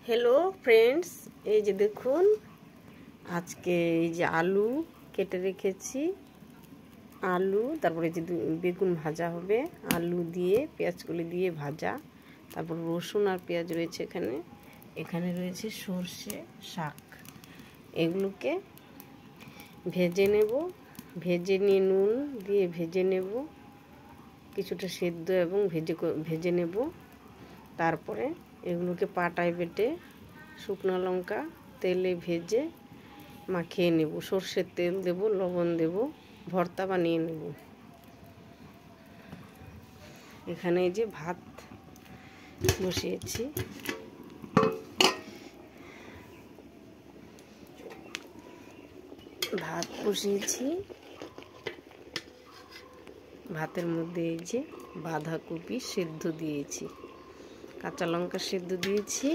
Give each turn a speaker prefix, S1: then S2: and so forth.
S1: hello friends এই যে দেখুন আজকে এই যে আলু কেটে রেখেছি আলু তারপরে এই যে বেগুন ভাজা হবে আলু দিয়ে পেঁয়াজগুলি দিয়ে ভাজা তারপর রসুন আর পেঁয়াজ রয়েছে এখানে রয়েছে সরষে শাক এগুলোকে ভেজে নেব ভেজে নিয়ে নুন দিয়ে ভেজে নেব কিছুটা সেদ্ধ এবং ভেজে নেব তারপরে এগুলোকে পাটায় বেটে শুকনো লঙ্কা তেলে ভেজে মাখিয়ে নেব সরষের তেল দেব লবণ দেব ভর্তা বানিয়ে নেব এখানে এই যে ভাত বসিয়েছি ভাতের মধ্যে এই যে বাঁধাকপি সেদ্ধ দিয়েছি কাঁচা লঙ্কা সেদ্ধ দিয়েছি